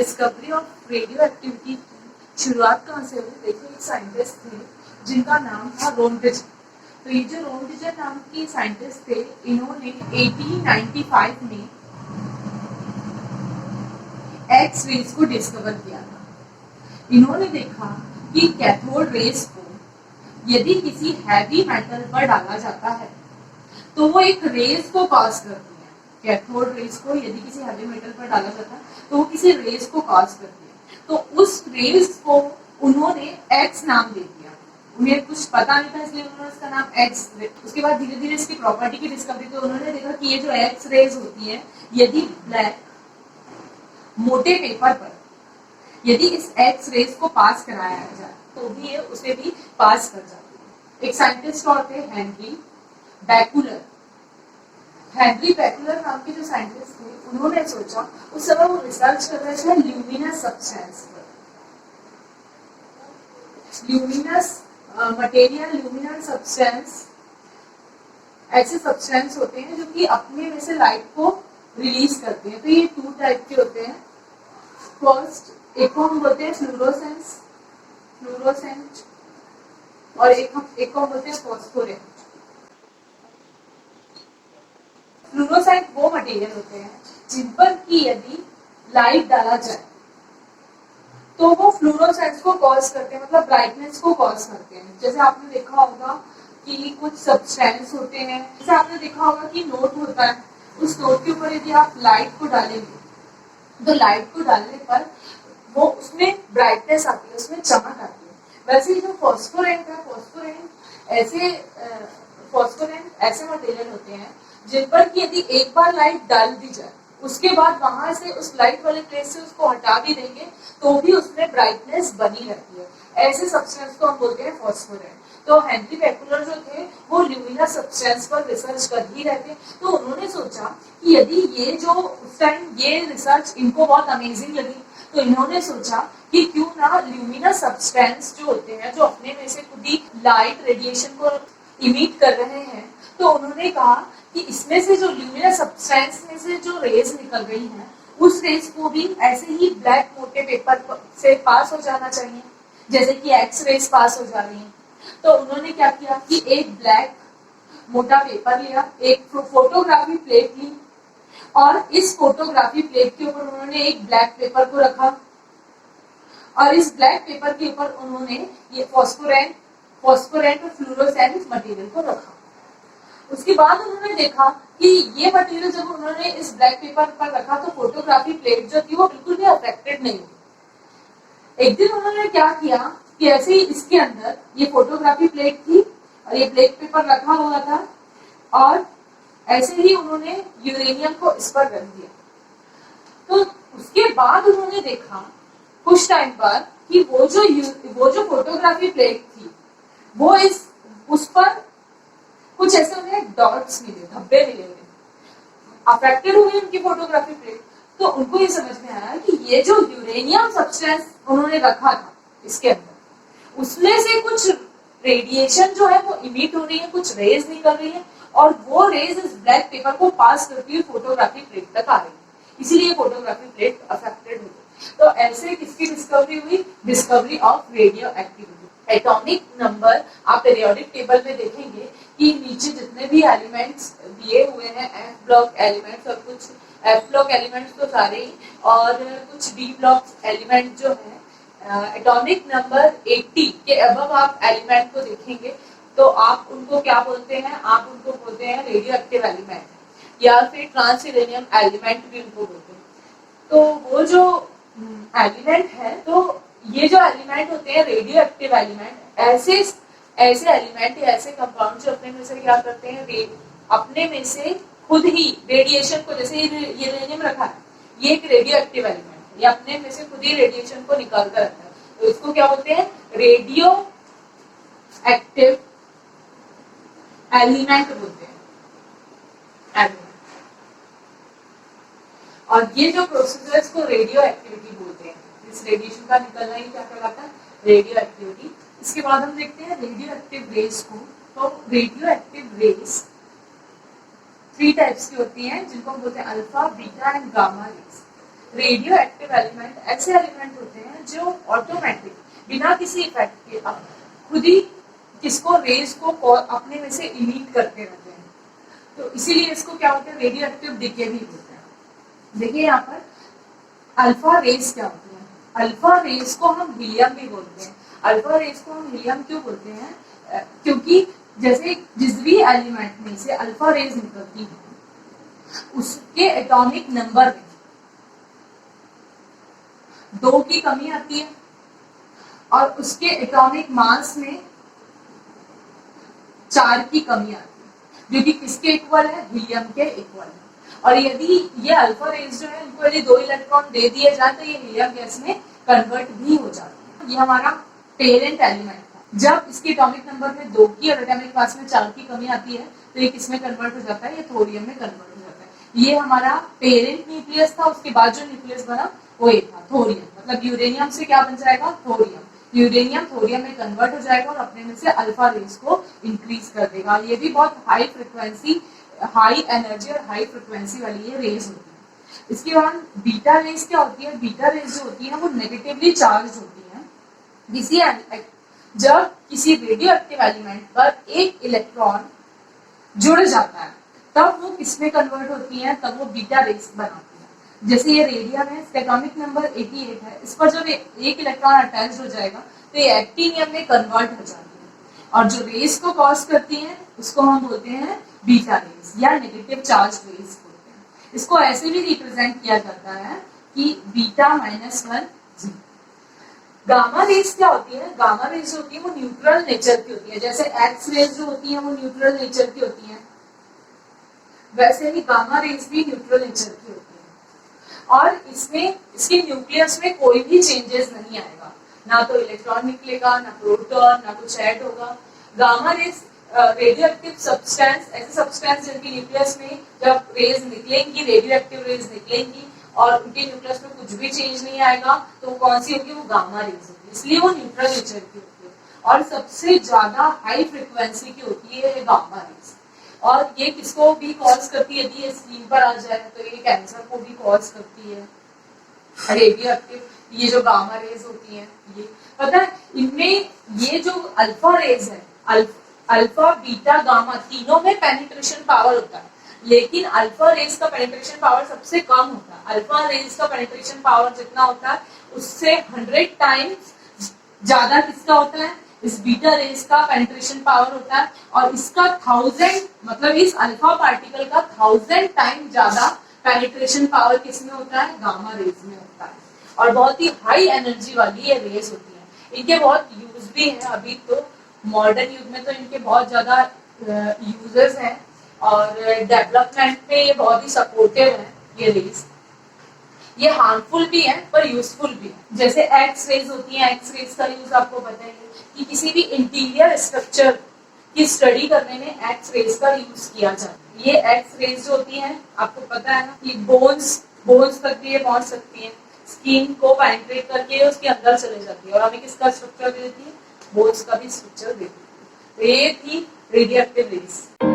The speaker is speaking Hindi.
डिस्कवरी ऑफ रेडियो एक्टिविटी की शुरुआत कहाँ से हुई? देखिए, एक साइंटिस्ट थे जिनका नाम था रोन्टजन। तो ये जो रोन्टजन नाम के साइंटिस्ट थे, इन्होंने 1895 में एक्स रेज को डिस्कवर किया था। इन्होंने देखा कि कैथोड रेज को यदि किसी हैवी मेटल पर डाला जाता है तो वो एक रेज को कॉज करती है। कैथोड रेज को यदि किसी हैवी मेटल पर डाला जाता है तो वो किसी रेज को कॉज करती है। तो उस रेज को उन्होंने एक्स नाम दे दिया। उन्हें कुछ पता नहीं था, इसलिए उन्होंने इसका नाम एक्स। उसके बाद धीरे धीरे इसकी प्रॉपर्टी की डिस्कवरी, तो उन्होंने देखा कि ये जो एक्स रेज होती है, यदि ब्लैक मोटे पेपर पर यदि इस एक्स रेज को पास कराया जाए तो भी ये उसे भी पास कर जाती है। एक साइंटिस्ट और थे हेनरी बैकुलर। हेनरी बैकुलर नाम के जो साइंटिस्ट थे, उन्होंने सोचा, उस समय वो रिसर्च कर रहे थे ल्यूमिनस सब्सटेंस पर। ल्यूमिनस मटेरियल, ल्यूमिनस सब्सटेंस ऐसे सब्सटेंस होते हैं जो कि अपने में से लाइट को रिलीज करते हैं। तो ये 2 टाइप के होते हैं। फर्स्ट, एक को हम बोलते हैं फ्लूरोसेंस, फ्लूरोसेंट, और एक को बोलते हैं फॉस्फोरेंट। फ्लूरोसेंट वो मटेरियल होते हैं जिन पर कि यदि लाइट डाला जाए तो वो फ्लूरोसेंस को कॉज करते हैं, मतलब ब्राइटनेस को कॉज करते हैं। जैसे आपने देखा होगा कि कुछ सब्सटेंस होते हैं, जैसे आपने देखा होगा कि नोट होता है, उस नोट के ऊपर यदि आप लाइट को डालेंगे तो लाइट को डालने पर वो उसमें ब्राइटनेस आती है, उसमें चमक आती है। वैसे ही जो फॉस्फोरेंट है, फॉस्फोरेंट ऐसे मटेरियल होते हैं जिन पर कि यदि एक बार लाइट डाल दी जाए, उसके बाद वहां से उस लाइट वाले प्लेस से उसको हटा भी देंगे तो भी उसमें ब्राइटनेस बनी रहती है। ऐसे सब्सटेंस को हम बोलते हैं फॉस्फोरेंट। तो हेनरी बैकुलर जो थे वो ल्यूमिनस सब्सटेंस पर रिसर्च कर ही रहे थे। तो उन्होंने सोचा कि यदि ये जो उस टाइम ये रिसर्च इनको बहुत अमेजिंग लगी, तो इन्होंने सोचा कि क्यों ना ल्यूमिनस सब्सटेंस जो होते हैं, जो अपने में से खुद ही लाइट रेडिएशन को इमिट कर रहे हैं, तो उन्होंने कहा कि इसमें से जो ल्यूमिनस सब्सटेंस में से जो रेज निकल रही हैं, उस रेज को भी ऐसे ही ब्लैक मोटे पेपर से पास हो जाना चाहिए, जैसे कि एक्स रेज पास हो जा रही हैं। तो उन्होंने क्या किया कि एक ब्लैक मोटा पेपर लिया, एक फोटोग्राफी प्लेट ली, और इस फोटोग्राफी प्लेट के ऊपर उन्होंने एक ब्लैक पेपर को रखा, और इस ब्लैक पेपर के ऊपर उन्होंने ये फॉस्फोरेंट और फ्लूरोसेंट मटेरियल को रखा। उसके बाद उन्होंने देखा कि ये मटेरियल जब उन्होंने इस ब्लैक पेपर पर रखा तो फोटोग्राफी प्लेट जो थी वो बिल्कुल भी अफेक्टेड नहीं हुई। एक दिन उन्होंने क्या किया कि ऐसे ही इसके अंदर ये फोटोग्राफी प्लेट थी और ये ब्लैक पेपर रखा हुआ था, और ऐसे ही उन्होंने यूरेनियम को इस पर रख दिया। तो उसके बाद उन्होंने देखा कुछ टाइम बाद कि वो जो फोटोग्राफी प्लेट थी वो उस पर कुछ ऐसे उन्हें डॉट्स मिले, धब्बे मिले, अफेक्टेड हुई उनकी फोटोग्राफी प्लेट। तो उनको ये समझ में आया कि ये जो यूरेनियम सब्सटेंस उन्होंने रखा था इसके अंदर, उसमें से कुछ रेडिएशन जो है वो इमिट हो रही है, कुछ रेज निकल रही है, और वो रेज इस ब्लैक पेपर को पास करती हुई फोटोग्राफी प्लेट तक आ रही है, इसीलिए फोटोग्राफी प्लेट अफेक्टेड हुई। तो ऐसे किसकी डिस्कवरी हुई? Discovery of radio activity. Atomic number आप पीरियोडिक टेबल में देखेंगे कि नीचे जितने भी एलिमेंट्स दिए हुए हैं, एफ ब्लॉक एलिमेंट्स, और कुछ एफ ब्लॉक एलिमेंट्स तो सारे ही, और कुछ डी ब्लॉक एलिमेंट जो है, एटॉमिक नंबर 80 के अबव आप एलिमेंट को देखेंगे तो आप उनको क्या बोलते हैं? आप उनको बोलते हैं रेडियो एक्टिव एलिमेंट, या फिर ट्रांस यूरेनियम एलिमेंट भी उनको बोलते हैं। तो वो जो एलिमेंट है, तो ये जो एलिमेंट होते हैं रेडियो एक्टिव एलिमेंट, ऐसे एलिमेंट या ऐसे कंपाउंड जो अपने में से क्या करते हैं, अपने में से खुद ही रेडिएशन को, जैसे यूरेनियम रखा है, ये एक रेडियो एक्टिव एलिमेंट है, ये अपने में से खुद ही रेडिएशन को निकाल कर रखता है। तो इसको क्या बोलते हैं? रेडियो एक्टिव एलिमेंट बोलते हैं, एलिमेंट। और ये जो प्रोसेस को रेडियो एक्टिविटी बोलते हैं, इस रेडिएशन का निकलना ही क्या कहलाता है? Radio activity. इसके बाद हम देखते हैं रेडियो एक्टिव रेज को। तो रेडियो एक्टिव रेज 3 टाइप्स की होती हैं, जिनको हम बोलते हैं alpha, beta and gamma rays. Radio active element ऐसे एलिमेंट होते हैं जो ऑटोमेटिक बिना किसी इफेक्ट के खुद ही किसको रेज को अपने में से इमिट करते रहते हैं। तो इसीलिए इसको क्या होता है, रेडियो एक्टिव डिके भी बोलते हैं। देखिए यहाँ पर अल्फा रेज क्या होती है, अल्फा रेज को हम हीलियम भी बोलते हैं। अल्फा रेज को हम हीलियम क्यों बोलते हैं, क्योंकि जैसे जिस भी एलिमेंट में से अल्फा रेज निकलती है उसके एटॉमिक नंबर में 2 की कमी आती है और उसके एटॉमिक मास में 4 की कमी आती है, जो कि किसके इक्वल है, हीलियम के इक्वल है। और यदि ये अल्फा रेज जो है इनको यदि 2 इलेक्ट्रॉन दे दिए जाए तो ये हीलियम गैस में कन्वर्ट भी हो जाती है। ये हमारा पेरेंट एलिमेंट था। जब इसके एटॉमिक नंबर में 2 की और एटॉमिक मास में 4 की कमी आती है तो ये किसमें कन्वर्ट हो जाता है, ये थोरियम में कन्वर्ट हो जाता है। ये हमारा पेरेंट न्यूक्लियस था, उसके बाद जो न्यूक्लियस बना वो ये था थोरियम। मतलब यूरेनियम से क्या बन जाएगा, थोरियम। यूरेनियम थोरियम में कन्वर्ट हो जाएगा और अपने में से अल्फा रेज को इंक्रीज कर देगा। ये भी बहुत हाई फ्रिक्वेंसी, हाई एनर्जी और हाई फ्रिक्वेंसी वाली ये रेज होती है। इसके बाद बीटा रेज क्या होती है, बीटा रेज जो होती है वो नेगेटिवली चार्ज होती है। जब किसी रेडियो एक्टिव एलिमेंट पर एक इलेक्ट्रॉन जुड़ जाता है तब वो किसमें कन्वर्ट होती है, तब वो बीटा रेज बनाती है। जैसे ये रेडियम है, इसका एटॉमिक नंबर 88 है, इस पर जब एक इलेक्ट्रॉन अटैच हो जाएगा तो ये एक्टिनियम में कन्वर्ट हो जाती है और जो रेज को कॉज करती है उसको हम बोलते हैं बीटा रेज या नेगेटिव चार्ज रेज बोलते हैं। इसको ऐसे भी रिप्रेजेंट किया जाता है कि बीटा -1 जी। गामा रेज क्या होती है, गामा रेज होती है वो न्यूट्रल नेचर की होती है। जैसे एक्स रेज जो होती है वो न्यूट्रल नेचर की होती है, वैसे ही गामा रेज भी न्यूट्रल नेचर की होती है। और इसमें इसके न्यूक्लियस में कोई भी चेंजेस नहीं आएगा, ना तो इलेक्ट्रॉन निकलेगा, ना प्रोटॉन, ना कुछ ऐड होगा। Gamma rays radio active substance, ऐसे सब्सटेंस जिनके न्यूक्लियस में जब रेज निकलेंगी, रेडियो एक्टिव रेज निकलेंगी और उनके न्यूक्लियस में कुछ भी चेंज नहीं आएगा तो कौन सी होगी, वो गामा रेज होगी। इसलिए वो न्यूट्रल नेचर की होती है और सबसे ज्यादा हाई फ्रिक्वेंसी की होती है गामा रेज। और ये किसको भी कॉज करती है, यदि ये स्क्रीन पर आ जाए तो ये कैंसर को भी कॉज करती है। रेडियो एक्टिव ये जो गामा रेज होती है, ये पता है इनमें ये जो अल्फा रेज है, अल्फा बीटा गामा तीनों में पेनिट्रेशन पावर होता है, लेकिन अल्फा रेज का पेनिट्रेशन पावर सबसे कम होता है। अल्फा रेज का पेनिट्रेशन पावर जितना होता है उससे 100 टाइम्स ज्यादा किसका होता है, इस बीटा रेज का पेनिट्रेशन पावर होता है। और इसका 1000 मतलब इस अल्फा पार्टिकल का 1000 टाइम ज्यादा पेनिट्रेशन पावर किसमें होता है, गामा रेज में होता है। और बहुत ही हाई एनर्जी वाली ये रेज होती है। इनके बहुत यूज भी हैं, अभी तो मॉडर्न युग में तो इनके बहुत ज्यादा यूजेस हैं और डेवलपमेंट में ये बहुत ही सपोर्टिव है ये रेज। ये हार्मफुल भी है पर यूजफुल भी है। जैसे एक्स रेज होती है, एक्स रेज का यूज आपको पता है कि किसी भी इंटीरियर स्ट्रक्चर की स्टडी करने में एक्स रेज का यूज किया जाता है। ये एक्स रेज जो होती है आपको पता है ना कि बोन्स तक भी ये पहुंच सकती है, स्किन को पेनिट्रेट करके उसके अंदर चले जाती है और हमें किसका स्ट्रक्चर देती है, बोन्स का भी स्ट्रक्चर देती है। तो ये थी रेडियोएक्टिव रेज।